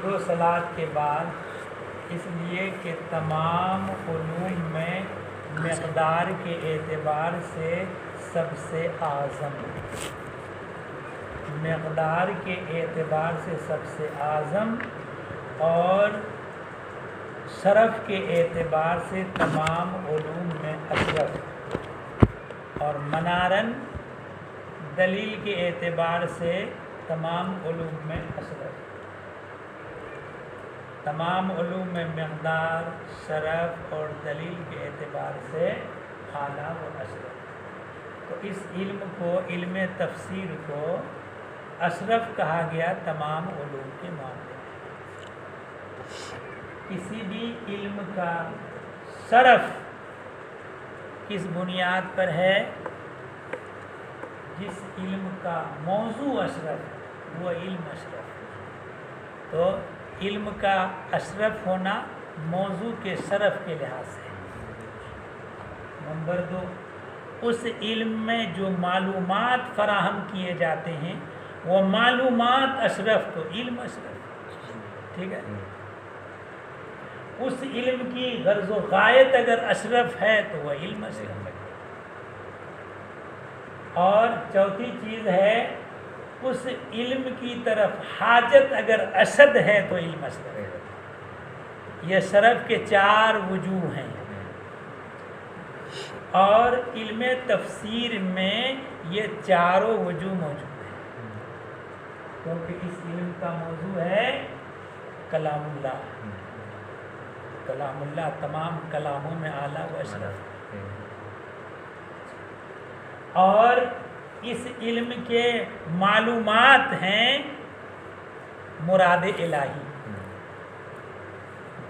حمد و صلات کے بعد اس لیے کہ تمام علوم میں مقدار کے اعتبار سے سب سے اعظم، مقدار کے اعتبار سے سب سے اعظم اور شرف کے اعتبار سے تمام علوم میں اشرف، اور منارن دلیل کے اعتبار سے تمام علوم میں اشرف، تمام علوم میں مقدار، شرف اور دلیل کے اعتبار سے اعلیٰ و اشرف۔ تو اس علم کو، علم تفسیر کو اشرف کہا گیا تمام علوم کے معاملے میں۔ کسی بھی علم کا شرف کس بنیاد پر ہے؟ جس علم کا موضوع اشرف، وہ علم اشرف۔ تو علم کا اشرف ہونا موضوع کے شرف کے لحاظ سے۔ نمبر 2، اس علم میں جو معلومات فراہم کیے جاتے ہیں وہ معلومات اشرف، تو علم اشرف، ٹھیک ہے۔ اس علم کی غرض و غایت اگر اشرف ہے تو وہ علم اشرف ہے۔ اور چوتھی چیز ہے، اس علم کی طرف حاجت اگر اشد ہے تو علم اشرف ہے۔ یہ شرف کے 4 وجوہ ہیں، اور علم تفسیر میں یہ چاروں وجوہ موجود ہیں، کیونکہ اس علم کا موضوع ہے کلام اللہ۔ کلام اللہ تمام کلاموں میں اعلیٰ و اشرف، اور اس علم کے معلومات ہیں مراد الہی،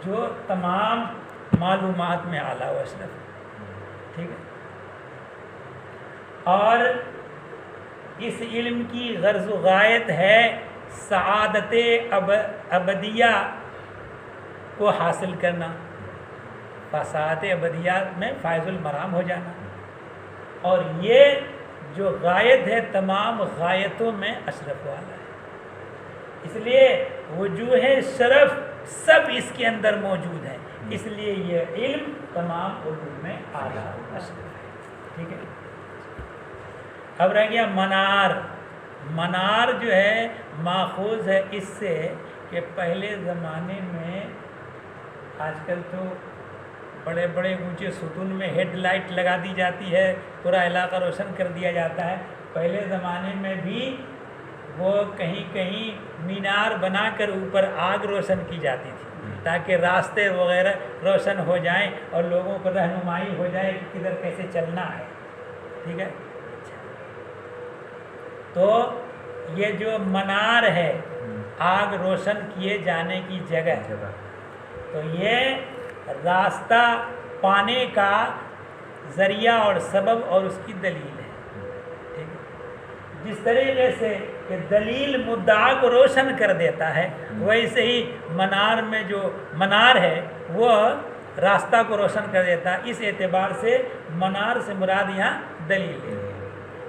جو تمام معلومات میں اعلیٰ و اشرف، ٹھیک ہے۔ اور اس علم کی غرض و غایت ہے سعادت ابدیہ کو حاصل کرنا، سعادت ابدیہ میں فائز المرام ہو جانا، اور یہ جو غایت ہے تمام غایتوں میں اشرف والا ہے۔ اس لیے وجوہ شرف سب اس کے اندر موجود ہیں، اس لیے یہ علم تمام علوم میں اعلیٰ اشرف ہے، ٹھیک ہے۔ اب رہ گیا منار۔ منار جو ہے ماخوذ ہے اس سے کہ پہلے زمانے میں، آج کل تو بڑے بڑے اونچے ستون میں ہیڈ لائٹ لگا دی جاتی ہے، پورا علاقہ روشن کر دیا جاتا ہے۔ پہلے زمانے میں بھی وہ کہیں کہیں مینار بنا کر اوپر آگ روشن کی جاتی تھی تاکہ راستے وغیرہ روشن ہو جائیں اور لوگوں کو رہنمائی ہو جائے کہ کدھر کیسے چلنا ہے، ٹھیک ہے۔ تو یہ جو منار ہے آگ روشن کیے جانے کی جگہ، تو یہ راستہ پانے کا ذریعہ اور سبب اور اس کی دلیل ہے، ٹھیک ہے۔ جس طریقے سے کہ دلیل مدعا کو روشن کر دیتا ہے، ویسے ہی منار میں جو منار ہے وہ راستہ کو روشن کر دیتا ہے۔ اس اعتبار سے منار سے مراد یہاں دلیل ہے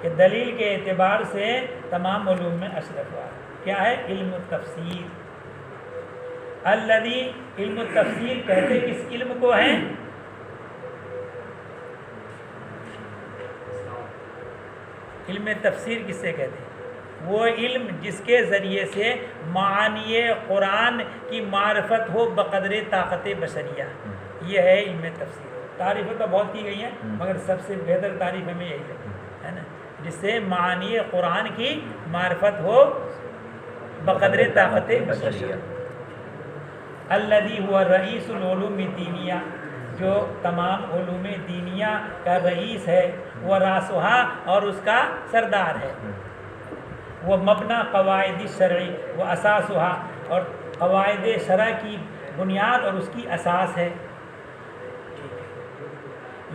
کہ دلیل کے اعتبار سے تمام علوم میں اشرف ہوا۔ کیا ہے؟ علم التفسیر۔ الذی، علم التفسیر کہتے کس علم کو ہیں؟ علم تفسیر کس سے کہتے ہیں؟ وہ علم جس کے ذریعے سے معانی قرآن کی معرفت ہو بقدر طاقت بشریہ، یہ ہے علم تفسیر۔ تعریفیں تو بہت کی گئی ہیں مگر سب سے بہتر تعریف ہمیں یہی لگی ہے نا، جس سے معانی قرآن کی معرفت ہو بقدر طاقت بشریہ۔ الذی هو رئیس العلوم الدینیہ، جو تمام علوم دینیہ کا رئیس ہے، وہ راسہا اور اس کا سردار ہے، وہ مبنی قواعد شرعی وہ اساسہا، اور قواعد شرع کی بنیاد اور اس کی اساس ہے۔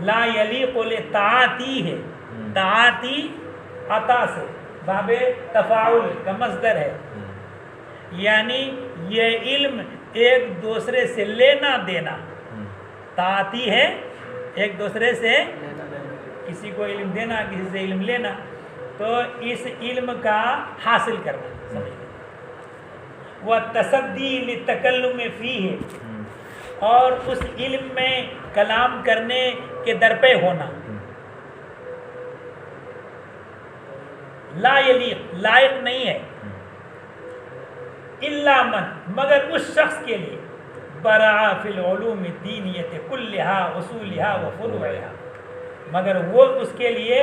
لا یلیق لطاعتی ہے، طاعتی عطا سے باب تفاعل کا مصدر ہے، یعنی یہ علم ایک دوسرے سے لینا دینا، طاعتی ہے ایک دوسرے سے کسی کو علم دینا، کسی سے علم لینا، تو اس علم کا حاصل کرنا، سمجھ وتصدی للتکلم فیہ، اور اس علم میں کلام کرنے کے درپے ہونا. لا یلیق، لائق نہیں ہے. الا من، مگر اس شخص کے لیے برع فی العلوم الدینیۃ کلھا اصولھا و فروعھا، مگر وہ اس کے لیے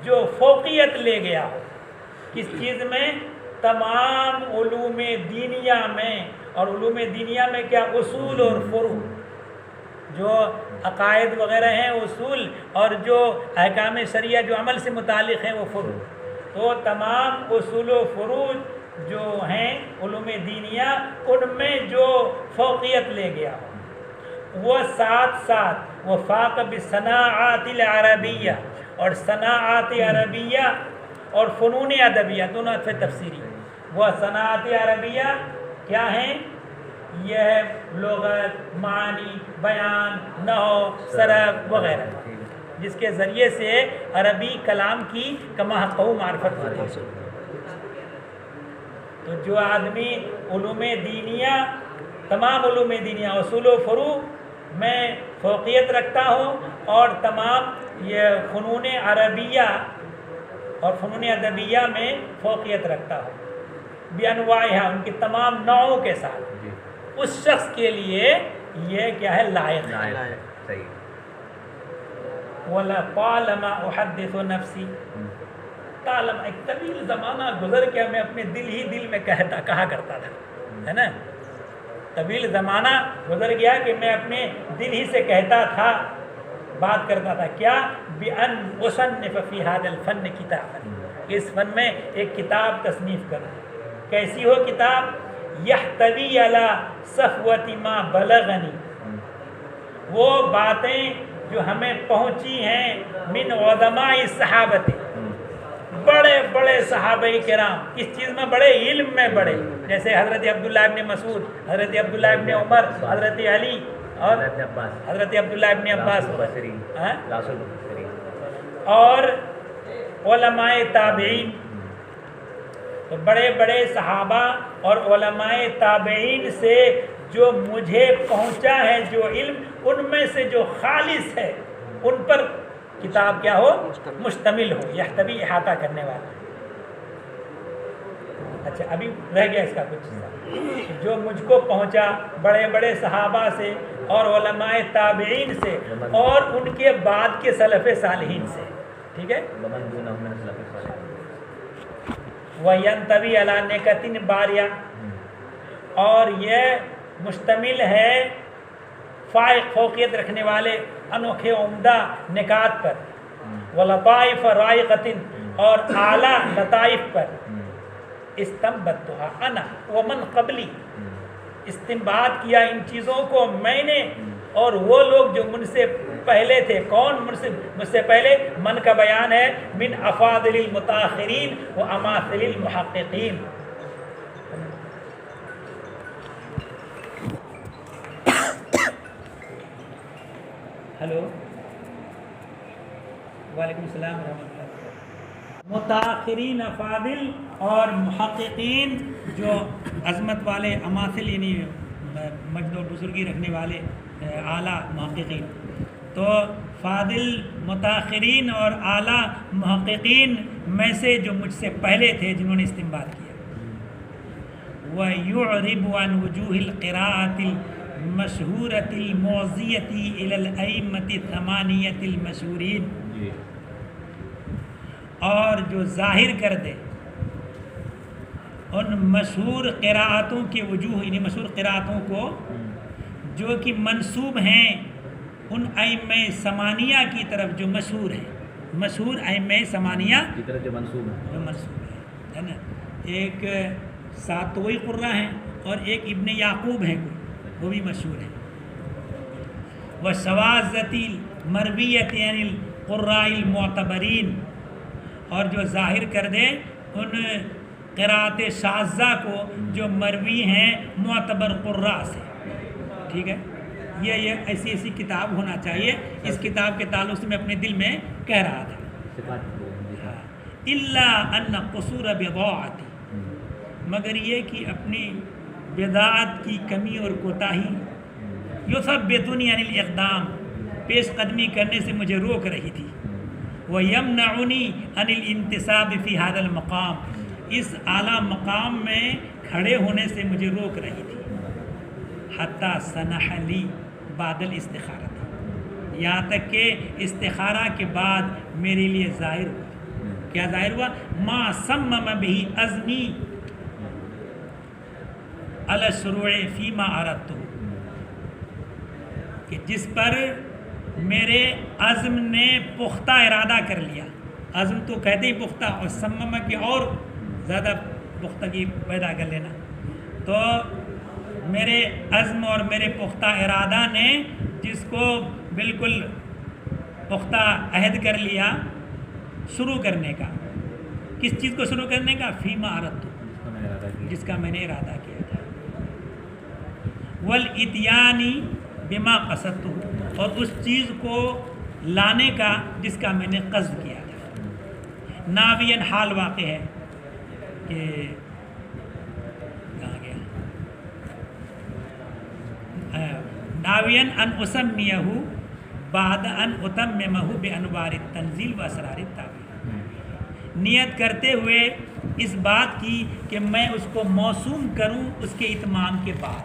جو فوقیت لے گیا ہو کس چیز میں؟ تمام علوم دینیہ میں. اور علوم دینیہ میں کیا؟ اصول اور فروع، جو عقائد وغیرہ ہیں اصول، اور جو احکام شریعہ جو عمل سے متعلق ہیں وہ فروع. تو تمام اصول و فروع جو ہیں علوم دینیہ، ان میں جو فوقیت لے گیا ہو، وہ ساتھ ساتھ وفاق بالصناعات العربیہ، اور صناعات عربیہ اور فنون ادبیہ دونوں عطف تفسیری. وہ صناعات عربیہ کیا ہیں؟ یہ لغت، معانی، بیان، نحو، صرف وغیرہ، جس کے ذریعے سے عربی کلام کی کما حقہ معرفت ہوتی ہے. تو جو آدمی علوم دینیہ، تمام علوم دینیہ اصول و فروع میں فوقیت رکھتا ہو، اور تمام یہ فنون عربیہ اور فنون ادبیہ میں فوقیت رکھتا ہو، بانواعها، ان کی تمام نوعوں کے ساتھ، اس شخص کے لیے یہ کیا ہے؟ لائق ہے. صحیح. وَلَطَالَمَا أُحَدِّثُ نَفْسِي، طالما، ایک طویل زمانہ گزر کے میں اپنے دل میں کہا کرتا تھا، ہے نا. طویل زمانہ گزر گیا کہ میں اپنے دل ہی سے کہتا تھا، بات کرتا تھا. کیا؟ بِأَنْ أُصَنِّفَ فِي هَذَا الْفَنِّ كِتَابًا، اس فن میں ایک کتاب تصنیف کروں. کیسی ہو کتاب؟ يَحْتَوِي عَلَى صَفْوَةِ مَا بَلَغَنِي، وہ باتیں جو ہمیں پہنچی ہیں من علماء صحابت، بڑے بڑے صحابہ کرام. کس چیز میں بڑے؟ علم میں بڑے. جیسے حضرت عبداللہ ابن مسعود، حضرت عبداللہ ابن عمر، حضرت علی، اور حضرت عبداللہ ابن عباس، اور علماء تابعین. تو بڑے بڑے صحابہ اور علماء تابعین سے جو مجھے پہنچا ہے جو علم، ان میں سے جو خالص ہے ان پر کتاب کیا ہو؟ مشتمل ہو. یحتوی، احاطہ کرنے والا. اچھا، ابھی رہ گیا اس کا کچھ حصہ. جو مجھ کو پہنچا بڑے بڑے صحابہ سے اور علماء تابعین سے اور ان کے بعد کے سلف صالحین سے. ٹھیک ہے. وَيَنْتَوِي عَلَى نِكَةٍ بَارِيَةٍ، اور یہ مشتمل ہے فائق، فوقیت رکھنے والے انوکھے عمدہ نکات پر. وَلَطَائِفَ رَائِقَةٍ، اور اعلیٰ لطائف پر. استنبطتها انا ومن قبلی، استنباط کیا ان چیزوں کو میں نے اور وہ لوگ جو مجھ سے پہلے تھے. کون مجھ سے پہلے؟ من کا بیان ہے من افاضل المتاخرین و اماثل المحققین. ہلو، وعلیکم السلام ورحمۃ اللہ. متاخرین افاضل اور محققین جو عظمت والے، اماثل یعنی مجد و بزرگی رکھنے والے اعلیٰ محققین. تو فاضل متاخرین اور اعلیٰ محققین میں سے جو مجھ سے پہلے تھے جنہوں نے استنباط کیا. وَيُعْرِبُ عَنْ وُجُوهِ الْقِرَاءَةِ الْمَشْهُورَةِ الْمُعْزِيَةِ إِلَى الْأَئِمَّةِ الثَّمَانِيَةِ الْمَشْهُورِينَ، اور جو ظاہر کر دے ان مشہور قراءتوں کے وجوہ، یعنی مشہور قراءتوں کو جو کہ منسوب ہیں ان ائمہ ثمانیہ کی طرف، جو مشہور ہیں، مشہور ائمہ ثمانیہ کی طرف جو منسوب ہے نا. ایک ساتوئی قرہ ہیں اور ایک ابن یعقوب ہیں، کوئی وہ بھی مشہور ہیں. وَشَوَاذَةِ الْمَرْوِيَّةِ عَنِ الْقُرَّاءِ الْمُعْتَبَرِينَ، اور جو ظاہر کر دے ان قراءت شاذہ کو جو مروی ہیں معتبر قراء سے. ٹھیک ہے. یہ ایسی کتاب ہونا چاہیے. اس کتاب کے تعلق سے میں اپنے دل میں کہہ رہا تھا. الا ان قصور بضاعتی، مگر یہ کہ اپنی بضاعت کی کمی اور کوتاہی، یثبتنی عن الاقدام، پیش قدمی کرنے سے مجھے روک رہی تھی، ویمنعنی عن الانتصاب فی هذا المقام، اس اعلیٰ مقام میں کھڑے ہونے سے مجھے روک رہی تھی، حتی سنح لی بعد الاستخارہ، یہاں تک کہ استخارہ کے بعد میرے لیے ظاہر ہوا، کیا ظاہر ہوا؟ ما صمم به عزمی علی الشروع فیما اردت، کہ جس پر میرے عزم نے پختہ ارادہ کر لیا، عزم تو کہتے ہی پختہ، اور صمم کی اور زیادہ پختگی پیدا کر لینا، تو میرے عزم اور میرے پختہ ارادہ نے جس کو بالکل پختہ عہد کر لیا شروع کرنے کا، کس چیز کو شروع کرنے کا؟ فیما اردت، جس کا میں نے ارادہ کیا تھا، والاتیانی بما قصدت، اور اس چیز کو لانے کا جس کا میں نے قصد کیا تھا۔ ناوین حال واقع ہے کہ کہاں گیا، ناوین ان اسمیہ بعد ان اتممہ بانوار التنزیل و اسرار التعبیر، نیت کرتے ہوئے اس بات کی کہ میں اس کو موسوم کروں اس کے اتمام کے بعد،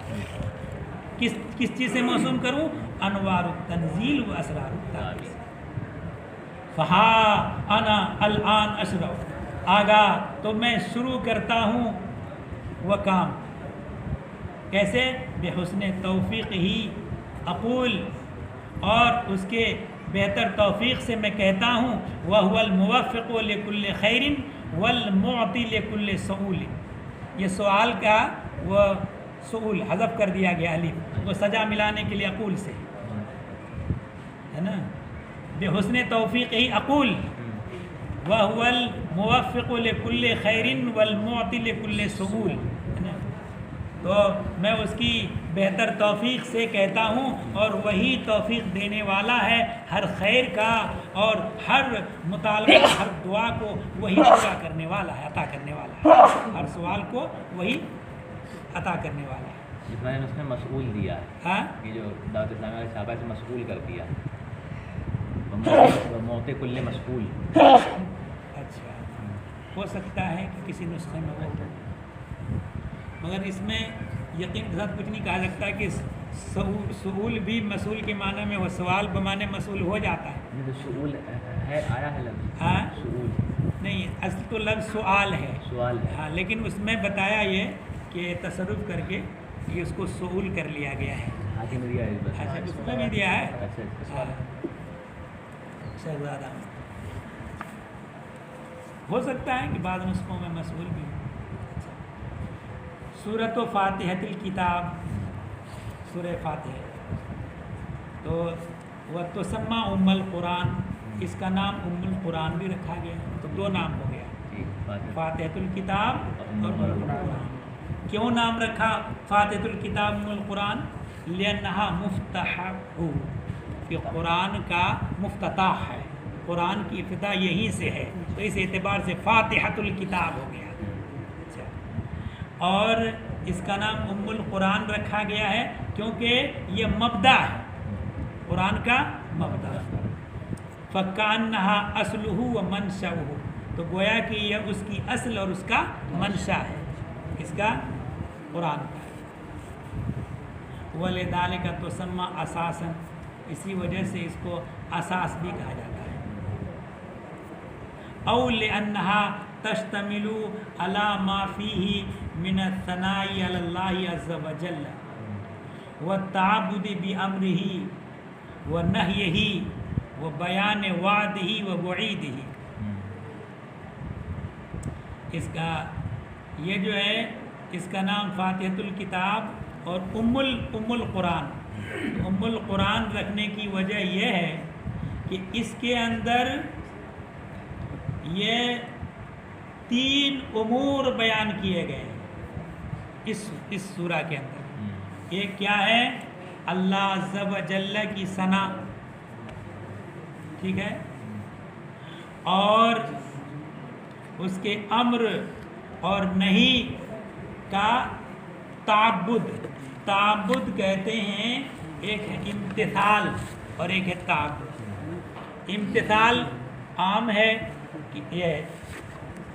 کس چیز سے موسوم کروں؟ انوار التنزیل و اسرار التعبیر، فہا انا الان اشرع، آگاہ تو میں شروع کرتا ہوں وہ کام، کیسے؟ بحسن توفیق ہی اقول، اور اس کے بہتر توفیق سے میں کہتا ہوں، وَهُوَ الْمُوَفِّقُ لِكُلِّ خَيْرٍ وَالْمُعْطِي لِكُلِّ سُؤُولٍ، یہ سوال کا وہ سؤول حذف کر دیا گیا الف، وہ سجا ملانے کے لیے اقول سے ہے نا، بحسن توفیق ہی اقول وَهُوَ الْمُوَفِّقُ لِكُلِّ خَيْرٍ وَالْمُعْطِي لِكُلِّ سُؤُولٍ، ہے نا، تو میں اس کی بہتر توفیق سے کہتا ہوں، اور وہی توفیق دینے والا ہے ہر خیر کا، اور ہر مطالبہ ہر دعا کو وہی پورا کرنے والا ہے، عطا کرنے والا ہے، ہر سوال کو وہی عطا کرنے والا ہے۔ اس میں اس نے مسئول دیا ہے، ہاں یہ جو دعوت اسلامیہ کے صحابہ سے مسئول کر دیا، موت کل مسئول۔ اچھا، ہو سکتا ہے کہ کسی نسخے میں وہ، مگر اس میں یقین کے ساتھ کچھ نہیں کہا سکتا کہ سؤول بھی مسئول کے معنی میں، وہ سوال بمانے مسئول ہو جاتا ہے، سؤول ہے، آیا ہے لفظ، ہاں سؤول نہیں، اصل تو لفظ سوال ہے، سوال ہے، ہاں، لیکن اس میں بتایا یہ کہ تصرف کر کے یہ اس کو سؤول کر لیا گیا ہے، حاکم نے دیا ہے اس بات، اچھا اس میں بھی دیا ہے، اچھا، شہزادہ ہو سکتا ہے کہ بعض نسخوں میں مسئول بھی ہو۔ سورۃ و فاتحۃ الکتاب، سورہ فاتحہ، تو وہ تسمى ام القرآن، اس کا نام ام القرآن بھی رکھا گیا، تو دو نام ہو گیا، فاتحۃ الکتاب اور ام القرآن۔ کیوں نام رکھا فاتحۃ الکتاب ام القرآن؟ لأنہا مفتتح، کہ قرآن کا مفتتح ہے، قرآن کی ابتدا یہیں سے ہے، تو اس اعتبار سے فاتحۃ الکتاب ہو گیا۔ اچھا، اور اس کا نام ام القرآن رکھا گیا ہے کیونکہ یہ مبدأ ہے، قرآن کا مبدأ، فَكَأَنَّهَا أَصْلُهُ وَمَنْشَأُهُ، تو گویا کہ یہ اس کی اصل اور اس کا منشا ہے، اس کا قرآن کا۔ وَلِذَلِكَ تُسَمَّى أَسَاسًا، اسی وجہ سے اس کو اساس بھی کہا جاتا ہے، أو لأنها تشتمل على ما فيه من الثناء على الله عز وجل والتعبد بأمره ونهيه وبيان وعده ووعيده۔ اس کا یہ جو ہے اس کا نام فاتحۃ الکتاب اور ام القرآن، ام القرآن رکھنے کی وجہ یہ ہے کہ اس کے اندر یہ 3 امور بیان کیے گئے ہیں اس سورہ کے اندر۔ ایک کیا ہے؟ اللہ عز و جل کی ثنا، ٹھیک ہے، اور اس کے امر اور نہیں کا تعبد، تعبد کہتے ہیں، ایک ہے امتثال اور ایک ہے تعبد۔ امتثال عام ہے کہ یہ ہے،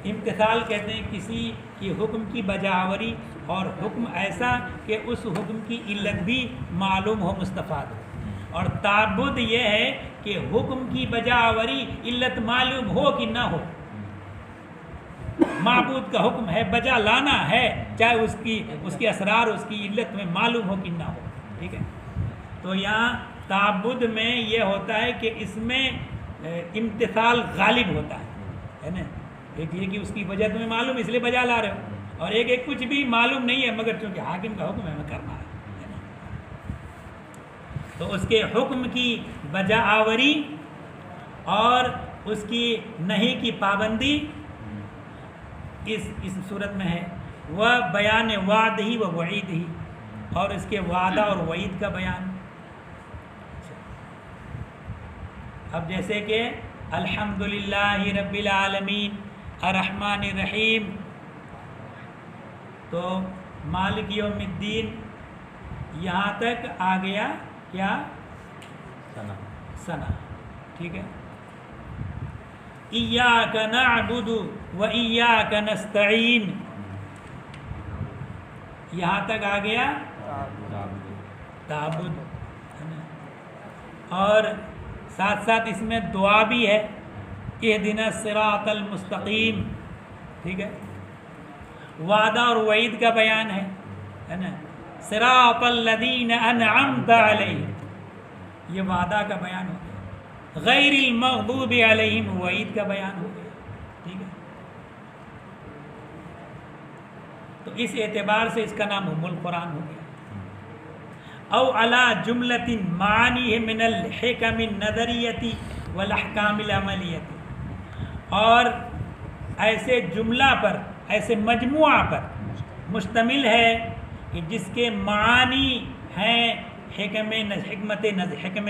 امتثال کہتے ہیں کسی کی حکم کی بجاوری اور حکم ایسا کہ اس حکم کی علت بھی معلوم ہو، مستفاد ہو، اور تعبد یہ ہے کہ حکم کی بجاوری علت معلوم ہو کہ نہ ہو، معبود کا حکم ہے بجا لانا ہے، چاہے اس کے اسرار اس کی علت میں معلوم ہو کہ نہ ہو، ٹھیک ہے۔ تو یہاں تعبد میں یہ ہوتا ہے کہ اس میں امتثال غالب ہوتا ہے نا، ایک یہ کہ اس کی وجہ تمہیں معلوم اس لیے بجا لا رہے ہو، اور ایک کچھ بھی معلوم نہیں ہے مگر چونکہ حاکم کا حکم ہے ہمیں کرنا ہے، تو اس کے حکم کی بجا آوری اور اس کی نہیں کی پابندی اس صورت میں ہے، وہ بیان وعد ہی و وعید ہی، اور اس کے وعدہ اور وعید کا بیان۔ اب جیسے کہ الحمدللہ رب العالمین الرحمن الرحیم، تو مالک یوم الدین یہاں تک آ گیا کیا؟ ثنا، ٹھیک ہے۔ ایاک نعبد و ایاک نستعین، یہاں تک آ گیا تعبد، اور ساتھ ساتھ اس میں دعا بھی ہے، اہدنا الصراط المستقیم، ٹھیک ہے۔ وعدہ اور وعید کا بیان ہے نا، صراط الذین انعمت علیہم، یہ وعدہ کا بیان ہو گیا، غیر المغضوب علیہم وعید کا بیان ہو گیا، ٹھیک ہے۔ تو اس اعتبار سے اس کا نام ام القرآن ہو گیا۔ او علی جملۃ معانی من الحکم النظریتی والاحکام العملیتی، اور ایسے جملہ پر، ایسے مجموعہ پر مشتمل ہے کہ جس کے معانی ہیں حکم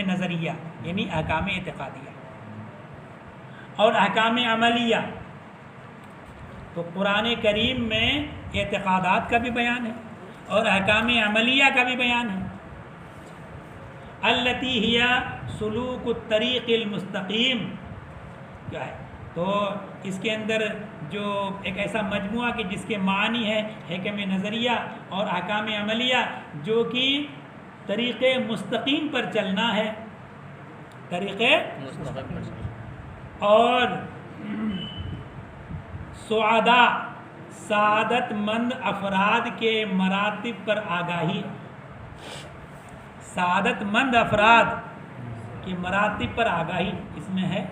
نظریہ یعنی احکام اعتقادیہ اور احکام عملیہ۔ تو قرآن کریم میں اعتقادات کا بھی بیان ہے اور احکام عملیہ کا بھی بیان ہے۔ التی ہی سلوک الطریق المستقیم کیا ہے؟ تو اس کے اندر جو ایک ایسا مجموعہ کہ جس کے معنی ہے حکم نظریہ اور احکام عملیہ، جو کہ طریق مستقیم پر چلنا ہے، طریق اور سعادت مند افراد کے مراتب پر آگاہی، سعادت مند افراد کے مراتب پر آگاہی اس میں ہے،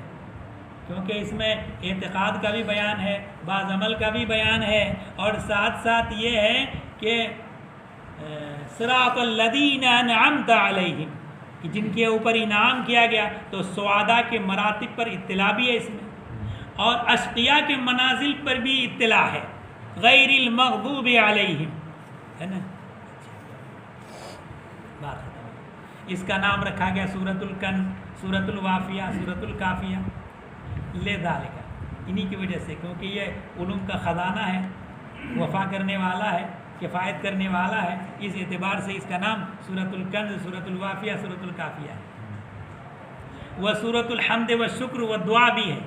کیونکہ اس میں اعتقاد کا بھی بیان ہے، بعض عمل کا بھی بیان ہے، اور ساتھ ساتھ یہ ہے کہ صراط الذین انعمت علیہم، کہ جن کے اوپر انعام کیا گیا، تو سعادہ کے مراتب پر اطلاع بھی ہے اس میں، اور اشقیاء کے منازل پر بھی اطلاع ہے، غیر المغضوب علیہم، ہے نا۔ بات ختم۔ اس کا نام رکھا گیا سورۃ الکنز، سورۃ الوافیہ، سورۃ الکافیہ، لذالک، انہی کی وجہ سے، کیونکہ یہ علوم کا خزانہ ہے، وفا کرنے والا ہے، کفایت کرنے والا ہے، اس اعتبار سے اس کا نام سورۃ الکنز، سورۃ الوافیہ، سورۃ الکافیہ ہے۔ وہ سورۃ الحمد والشکر والدعا بھی ہے،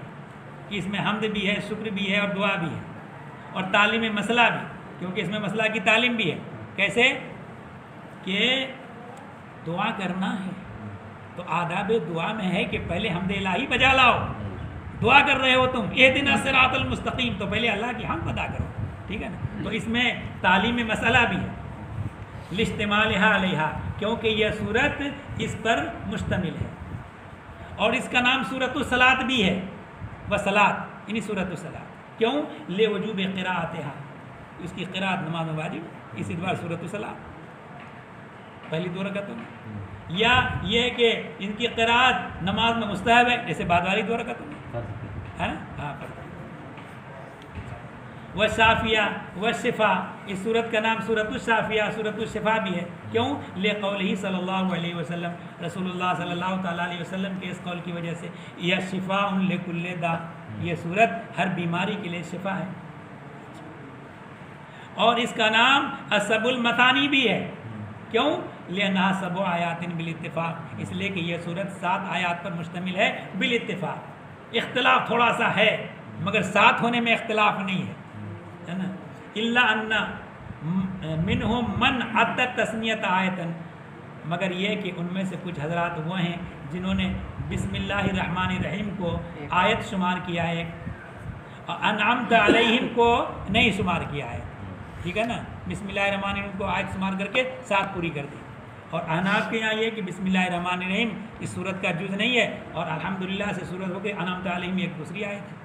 اس میں حمد بھی ہے، شکر بھی ہے اور دعا بھی ہے، اور تعلیم مسئلہ بھی، کیونکہ اس میں مسئلہ کی تعلیم بھی ہے۔ کیسے؟ کہ دعا کرنا ہے تو آداب دعا میں ہے کہ پہلے حمد الہی بجا لاؤ، دعا کر رہے ہو تم اہدنا الصراط المستقیم، تو پہلے اللہ کی حمد ادا کرو، ٹھیک ہے نا۔ تو اس میں تعلیم مسئلہ بھی ہے، لاجتماعها علیہا، کیونکہ یہ صورت اس پر مشتمل ہے، اور اس کا نام سورۃ الصلاۃ بھی ہے، وصلاۃ یعنی سورۃ الصلاۃ، کیوں؟ لوجوب قراءتها، اس کی قراءت نماز میں واجب، اس اعتبار سورۃ الصلاۃ پہلی 2 رکعتوں میں، یا یہ کہ ان کی قراءت نماز میں مستحب ہے، جیسے بعد والی 2 رکعتوں میں، ہے نا، ہاں۔ والشافیہ والشفا، اس صورت کا نام سورۃ الشافیہ، سورۃ الشفا بھی ہے، کیوں؟ لقولہ صلی اللہ علیہ وسلم، رسول اللہ صلی اللہ تعالیٰ علیہ وسلم کے اس قول کی وجہ سے، یہ شفاء لکل داء، یہ صورت ہر بیماری کے لیے شفا ہے۔ اور اس کا نام السبع المثانی بھی ہے. کیوں؟ لأنها 7 آیات بالاتفاق، اس لیے کہ یہ صورت 7 آیات پر مشتمل ہے بالاتفاق. اختلاف تھوڑا سا ہے مگر 7 ہونے میں اختلاف نہیں ہے نا. الا ان منہم من عدت تسمیۃ آیتا، مگر یہ کہ ان میں سے کچھ حضرات وہ ہیں جنہوں نے بسم اللہ الرحمن الرحیم کو آیت شمار کیا ہے اور انعمت علیہم کو نہیں شمار کیا ہے. ٹھیک ہے نا، بسم اللہ الرحمن الرحیم کو آیت شمار کر کے 7 پوری کر دی. اور احناف کے یہاں یہ کہ بسم اللہ الرحمن الرحیم اس صورت کا جز نہیں ہے اور الحمدللہ سے صورت ہو کے انعمت علیہم ایک دوسری آیت ہے.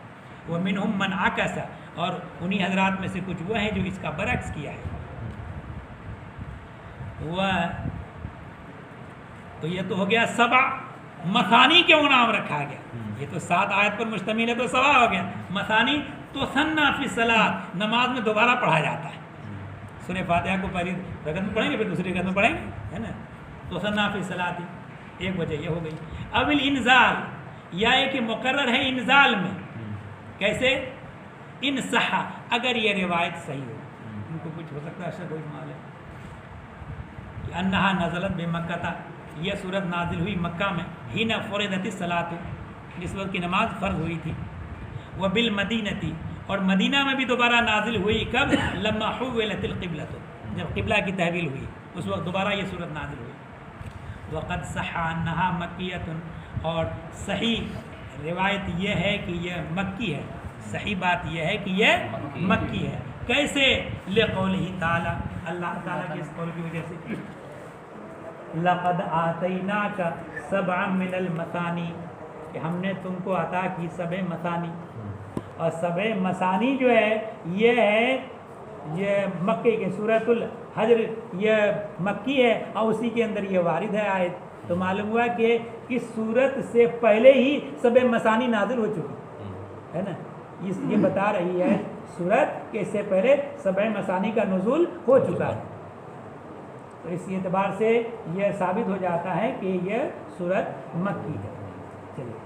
ومنہم من عکس، اور انہی حضرات میں سے کچھ وہ ہیں جو اس کا برعکس کیا ہے. وہ تو یہ تو ہو گیا 7 مثانی کیوں نام رکھا گیا؟ یہ تو 7 آیت پر مشتمل ہے تو 7 ہو گیا. مثانی تو ثنا فی الصلاۃ، نماز میں دوبارہ پڑھا جاتا ہے. سورہ فاتحہ کو پہلی رکعت میں پڑھیں گے پھر دوسری رکعت میں پڑھیں گے، ہے نا. تو ثنا فی الصلاۃ ایک وجہ یہ ہو گئی. اب الانزال، یا ہے کہ مقرر ہے انزال میں. کیسے؟ ان صح، اگر یہ روایت صحیح ہو. ان کو کچھ ہو سکتا ہے ایسا کوئی مال ہے کہ انہا نزلت بمکہ تھا، یہ صورت نازل ہوئی مکہ میں، حین فرضت الصلاۃ، جس وقت کی نماز فرض ہوئی تھی. وبالمدینہ، اور مدینہ میں بھی دوبارہ نازل ہوئی. کب؟ لما حولت القبلۃ، جب قبلہ کی تحویل ہوئی اس وقت دوبارہ یہ صورت نازل ہوئی. وقد صح انہا مکیۃ، اور صحیح روایت یہ ہے کہ یہ مکی ہے. صحیح بات یہ ہے کہ یہ مکی ہے. کیسے؟ لقولہ تعالی، اللہ تعالیٰ کے اس قول کی وجہ سے، لقد آتیناک 7 من المثانی، کہ ہم نے تم کو عطا کی 7 مثانی. اور 7 مثانی جو ہے یہ ہے یہ مکے کے سورۃ الحجر، یہ مکی ہے اور اسی کے اندر یہ وارد ہے آیت. تو معلوم ہوا کہ اس صورت سے پہلے ہی 7 مثانی نازل ہو چکی ہے نا. یہ بتا رہی ہے صورت کہ اس سے پہلے 7 مثانی کا نزول ہو چکا ہے. تو اس اعتبار سے یہ ثابت ہو جاتا ہے کہ یہ صورت مکی ہے. چلیے.